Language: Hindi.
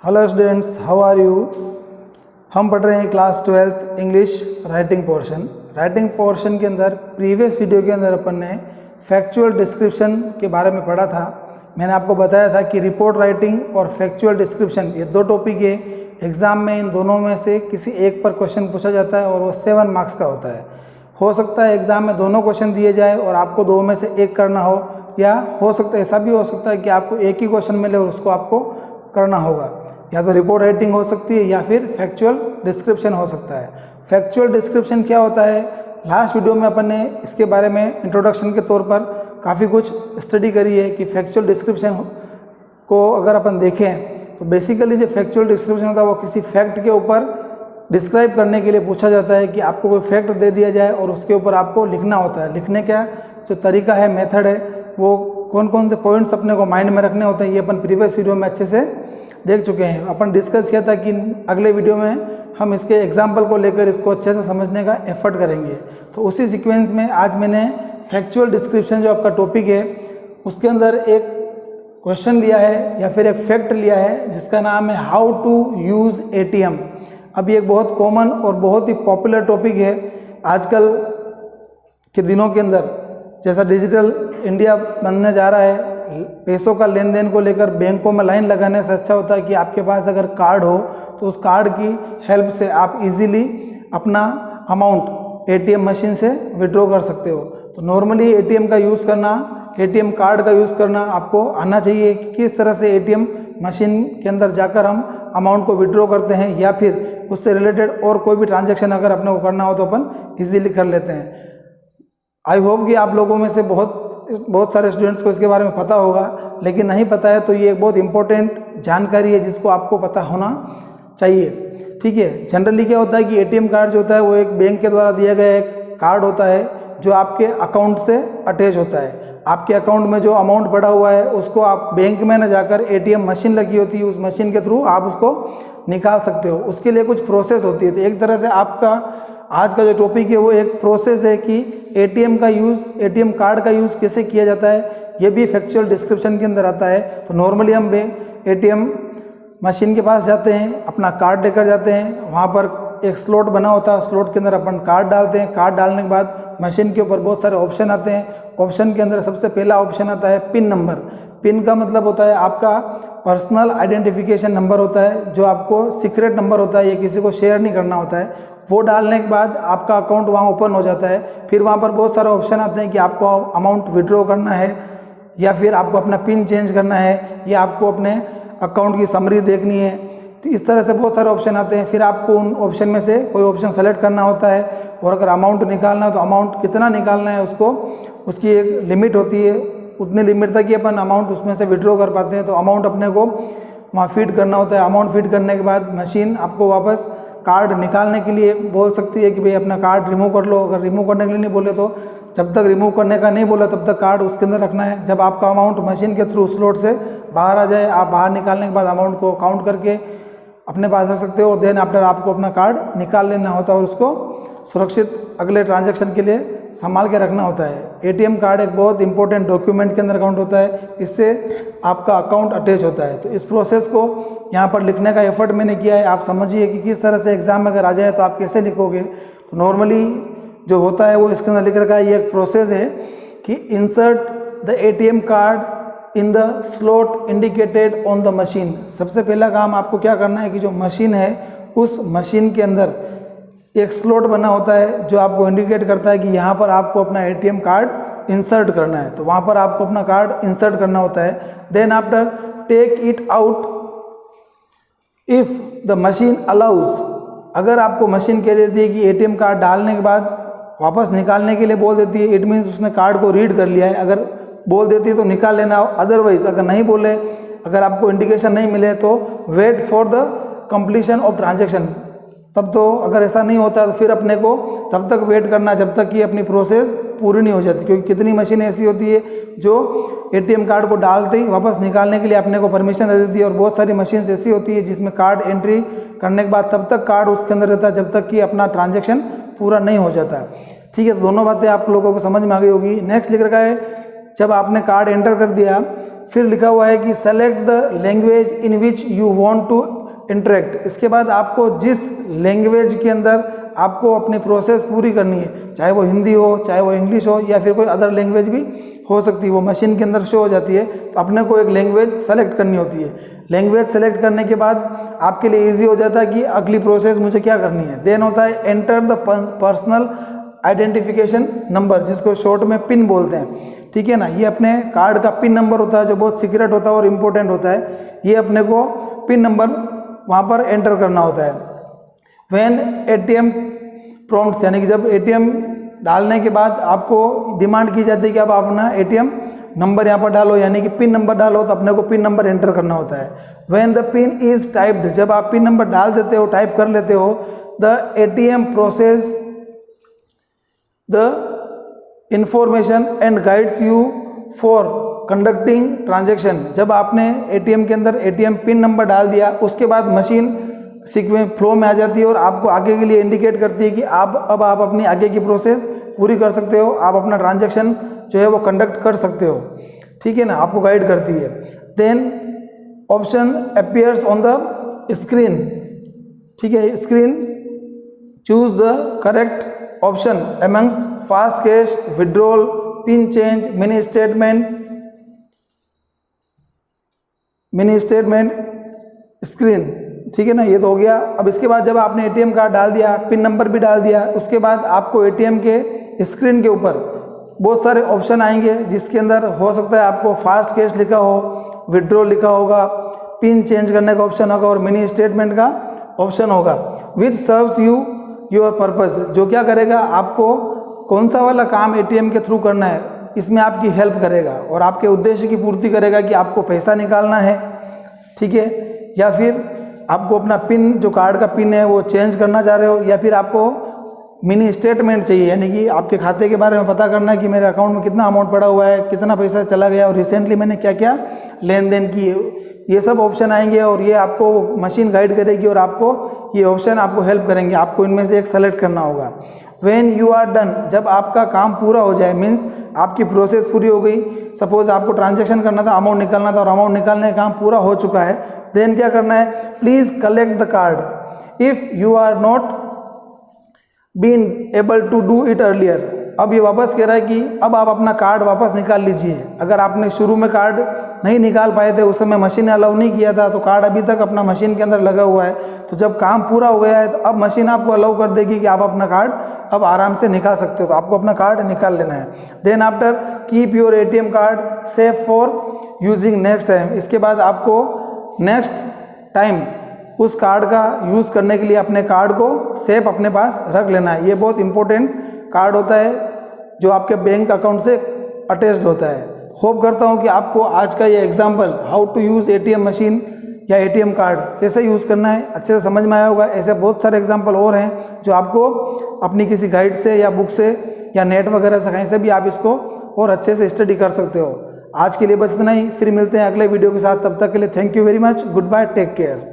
Hello students, how are you. हम पढ़ रहे हैं class 12th English writing portion. Writing portion के अंदर प्रीवियस वीडियो के अंदर अपन ने फैक्चुअल डिस्क्रिप्शन के बारे में पढ़ा था। मैंने आपको बताया था कि रिपोर्ट राइटिंग और फैक्चुअल डिस्क्रिप्शन ये दो टॉपिक है। एग्ज़ाम में इन दोनों में से किसी एक पर क्वेश्चन पूछा जाता है और वो 7 मार्क्स का होता है। हो सकता है एग्ज़ाम में दोनों क्वेश्चन दिए जाए और आपको दो में से एक करना हो, या हो सकता है ऐसा भी हो सकता है कि आपको एक ही क्वेश्चन मिले और उसको आपको करना होगा। या तो रिपोर्ट राइटिंग हो सकती है या फिर फैक्चुअल डिस्क्रिप्शन हो सकता है। फैक्चुअल डिस्क्रिप्शन क्या होता है, लास्ट वीडियो में अपन ने इसके बारे में इंट्रोडक्शन के तौर पर काफ़ी कुछ स्टडी करी है कि फैक्चुअल डिस्क्रिप्शन को अगर अपन देखें तो बेसिकली जो फैक्चुअल डिस्क्रिप्शन होता है वो किसी फैक्ट के ऊपर डिस्क्राइब करने के लिए पूछा जाता है कि आपको कोई फैक्ट दे दिया जाए और उसके ऊपर आपको लिखना होता है। लिखने का जो तरीका है, मेथड है, वो कौन कौन से पॉइंट्स अपने को माइंड में रखने होते हैं, ये अपन प्रीवियस वीडियो में अच्छे से देख चुके हैं। अपन डिस्कस किया था कि अगले वीडियो में हम इसके एग्जाम्पल को लेकर इसको अच्छे से समझने का एफर्ट करेंगे। तो उसी सीक्वेंस में आज मैंने फैक्चुअल डिस्क्रिप्शन जो आपका टॉपिक है उसके अंदर एक क्वेश्चन लिया है या फिर एक फैक्ट लिया है जिसका नाम है हाउ टू यूज़ ATM। अब ये एक बहुत कॉमन और बहुत ही पॉपुलर टॉपिक है आजकल के दिनों के अंदर। जैसा डिजिटल इंडिया बनने जा रहा है, पैसों का लेन देन को लेकर बैंकों में लाइन लगाने से अच्छा होता है कि आपके पास अगर कार्ड हो तो उस कार्ड की हेल्प से आप इजीली अपना अमाउंट ATM मशीन से विड्रॉ कर सकते हो। तो नॉर्मली ATM का यूज़ करना, ATM कार्ड का यूज़ करना आपको आना चाहिए कि किस तरह से ATM मशीन के अंदर जाकर हम अमाउंट को विड्रॉ करते हैं या फिर उससे रिलेटेड और कोई भी ट्रांजैक्शन अगर अपने को करना हो तो अपन इजीली कर लेते हैं। आई होप कि आप लोगों में से बहुत सारे स्टूडेंट्स को इसके बारे में पता होगा, लेकिन नहीं पता है तो ये एक बहुत इंपॉर्टेंट जानकारी है जिसको आपको पता होना चाहिए। ठीक है, जनरली क्या होता है कि ATM कार्ड जो होता है वो एक बैंक के द्वारा दिया गया एक कार्ड होता है जो आपके अकाउंट से अटैच होता है। आपके अकाउंट में जो अमाउंट पड़ा हुआ है उसको आप बैंक में न जाकर ATM मशीन लगी होती है, उस मशीन के थ्रू आप उसको निकाल सकते हो। उसके लिए कुछ प्रोसेस होती है। तो एक तरह से आपका आज का जो टॉपिक है वो एक प्रोसेस है कि ATM का यूज़, ATM कार्ड का यूज़ कैसे किया जाता है, ये भी फैक्चुअल डिस्क्रिप्शन के अंदर आता है। तो नॉर्मली हम ATM मशीन के पास जाते हैं, अपना कार्ड लेकर जाते हैं, वहाँ पर एक स्लॉट बना होता है, स्लॉट के अंदर अपन कार्ड डालते हैं। कार्ड डालने के बाद मशीन के ऊपर बहुत सारे ऑप्शन आते हैं। ऑप्शन के अंदर सबसे पहला ऑप्शन आता है पिन नंबर। पिन का मतलब होता है आपका पर्सनल आइडेंटिफिकेशन नंबर होता है, जो आपको सीक्रेट नंबर होता है, ये किसी को शेयर नहीं करना होता है। वो डालने के बाद आपका अकाउंट वहाँ ओपन हो जाता है। फिर वहाँ पर बहुत सारे ऑप्शन आते हैं कि आपको अमाउंट विड्रॉ करना है या फिर आपको अपना पिन चेंज करना है या आपको अपने अकाउंट की समरी देखनी है। तो इस तरह से बहुत सारे ऑप्शन आते हैं। फिर आपको उन ऑप्शन में से कोई ऑप्शन सेलेक्ट करना होता है और अगर अमाउंट निकालना है तो अमाउंट कितना निकालना है उसकी एक लिमिट होती है। उतनी लिमिट तक ही अपन अमाउंट उसमें से विड्रॉ कर पाते हैं। तो अमाउंट अपने को वहाँ फीड करना होता है। अमाउंट फीड करने के बाद मशीन आपको वापस कार्ड निकालने के लिए बोल सकती है कि भाई अपना कार्ड रिमूव कर लो। अगर रिमूव करने के लिए नहीं बोले तो जब तक रिमूव करने का नहीं बोला तब तक कार्ड उसके अंदर रखना है। जब आपका अमाउंट मशीन के थ्रू स्लॉट से बाहर आ जाए, आप बाहर निकालने के बाद अमाउंट को काउंट करके अपने पास रख सकते हो और देन आफ्टर आपको अपना कार्ड निकाल लेना होता है और उसको सुरक्षित अगले ट्रांजैक्शन के लिए संभाल के रखना होता है। ATM कार्ड एक बहुत इंपॉर्टेंट डॉक्यूमेंट के अंदर काउंट होता है, इससे आपका अकाउंट अटैच होता है। तो इस प्रोसेस को यहाँ पर लिखने का एफर्ट मैंने किया है। आप समझिए कि किस तरह से एग्जाम में अगर आ जाए तो आप कैसे लिखोगे। तो नॉर्मली जो होता है वो इसके अंदर लिख रखा है। ये एक प्रोसेस है कि insert the ATM card in the slot indicated on the machine. सबसे पहला काम आपको क्या करना है कि जो मशीन है उस मशीन के अंदर एक स्लॉट बना होता है जो आपको इंडिकेट करता है कि यहाँ पर आपको अपना ATM कार्ड इंसर्ट करना है। तो वहाँ पर आपको अपना कार्ड इंसर्ट करना होता है। Then after take it out if the machine allows. अगर आपको मशीन कह देती है कि ATM कार्ड डालने के बाद वापस निकालने के लिए बोल देती है, इट मीन्स उसने कार्ड को रीड कर लिया है। अगर बोल देती है तो निकाल लेना, अदरवाइज अगर नहीं बोले, अगर आपको इंडिकेशन नहीं मिले तो wait for the completion of transaction. तब तो अगर ऐसा नहीं होता तो फिर अपने को तब तक वेट करना जब तक कि अपनी प्रोसेस पूरी नहीं हो जाती। क्योंकि कितनी मशीन ऐसी होती है जो ATM कार्ड को डालते ही वापस निकालने के लिए अपने को परमिशन दे देती है और बहुत सारी मशीन ऐसी होती है जिसमें कार्ड एंट्री करने के बाद तब तक कार्ड उसके अंदर रहता है जब तक कि अपना ट्रांजैक्शन पूरा नहीं हो जाता। ठीक है, तो दोनों बातें आप लोगों को समझ में आ गई होगी। नेक्स्ट लिख रखा है जब आपने कार्ड एंटर कर दिया, फिर लिखा हुआ है कि select the language in which you want to interact. इसके बाद आपको जिस लैंग्वेज के अंदर आपको अपनी प्रोसेस पूरी करनी है, चाहे वो हिंदी हो, चाहे वो इंग्लिश हो, या फिर कोई अदर लैंग्वेज भी हो सकती है, वो मशीन के अंदर शो हो जाती है। तो अपने को एक लैंग्वेज सेलेक्ट करनी होती है। लैंग्वेज सेलेक्ट करने के बाद आपके लिए ईजी हो जाता है कि अगली प्रोसेस मुझे क्या करनी है। देन होता है enter the personal identification number, जिसको शॉर्ट में पिन बोलते हैं, ठीक है ना। ये अपने कार्ड का पिन नंबर होता है, जो बहुत सीक्रेट होता है और इम्पोर्टेंट होता है। ये अपने को पिन नंबर वहाँ पर एंटर करना होता है। व्हेन ATM प्रॉम्प्ट्स, यानी कि जब ATM डालने के बाद आपको डिमांड की जाती है कि अब आप अपना ATM नंबर यहाँ पर डालो, यानी कि पिन नंबर डालो, तो अपने को पिन नंबर एंटर करना होता है। When the pin is typed, जब आप पिन नंबर डाल देते हो, टाइप कर लेते हो, the ATM process the information and guides you for conducting transaction. जब आपने ATM के अंदर ATM पिन नंबर डाल दिया, उसके बाद मशीन सीक्वेंस फ्लो में आ जाती है और आपको आगे के लिए इंडिकेट करती है कि अब आप अपनी आगे की प्रोसेस पूरी कर सकते हो, आप अपना ट्रांजैक्शन जो है वो कंडक्ट कर सकते हो, ठीक है ना, आपको गाइड करती है। Then option appears on the screen, ठीक है, screen choose the correct option amongst fast cash, withdrawal, pin change, mini statement, screen, ठीक है ना। ये तो हो गया। अब इसके बाद जब आपने ATM कार्ड डाल दिया, पिन नंबर भी डाल दिया, उसके बाद आपको ATM के स्क्रीन के ऊपर बहुत सारे ऑप्शन आएंगे, जिसके अंदर हो सकता है आपको फास्ट कैश लिखा हो, विड्रॉल लिखा होगा, पिन चेंज करने का ऑप्शन होगा और मिनी स्टेटमेंट का ऑप्शन होगा। विच सर्व्स यू योर पर्पस, जो क्या करेगा, आपको कौन सा वाला काम ATM के थ्रू करना है, इसमें आपकी हेल्प करेगा और आपके उद्देश्य की पूर्ति करेगा कि आपको पैसा निकालना है, ठीक है, या फिर आपको अपना पिन, जो कार्ड का पिन है वो चेंज करना चाह रहे हो, या फिर आपको मिनी स्टेटमेंट चाहिए, यानी कि आपके खाते के बारे में पता करना है कि मेरे अकाउंट में कितना अमाउंट पड़ा हुआ है, कितना पैसा चला गया और रिसेंटली मैंने क्या क्या लेन देन की। ये सब ऑप्शन आएंगे और ये आपको मशीन गाइड करेगी और आपको ये ऑप्शन आपको हेल्प करेंगे। आपको इनमें से एक सेलेक्ट करना होगा। व्हेन यू आर डन, जब आपका काम पूरा हो जाए, मीन्स आपकी प्रोसेस पूरी हो गई, सपोज आपको ट्रांजैक्शन करना था, अमाउंट निकालना था और अमाउंट निकालने का काम पूरा हो चुका है, देन क्या करना है, please collect the card if you are not been able to do it earlier. अब ये वापस कह रहा है कि अब आप अपना कार्ड वापस निकाल लीजिए। अगर आपने शुरू में कार्ड नहीं निकाल पाए थे, उस समय मशीन ने अलाउ नहीं किया था, तो कार्ड अभी तक अपना मशीन के अंदर लगा हुआ है। तो जब काम पूरा हो गया है तो अब मशीन आपको अलाउ कर देगी कि आप अपना कार्ड अब आराम से निकाल सकते हो। तो आपको अपना कार्ड निकाल लेना है। Then after keep your ATM card safe for using next time. इसके बाद आपको नेक्स्ट टाइम उस कार्ड का यूज़ करने के लिए अपने कार्ड को सेफ अपने पास रख लेना है। ये बहुत इंपॉर्टेंट कार्ड होता है जो आपके बैंक अकाउंट से अटैच्ड होता है। होप करता हूँ कि आपको आज का ये example how to use ATM machine या ATM कार्ड कैसे यूज़ करना है अच्छे से समझ में आया होगा। ऐसे बहुत सारे एग्जांपल और हैं जो आपको अपनी किसी गाइड से या बुक से या नेट वगैरह से कहीं से भी आप इसको और अच्छे से स्टडी कर सकते हो। आज के लिए बस इतना ही, फिर मिलते हैं अगले वीडियो के साथ। तब तक के लिए thank you very much, goodbye, take care.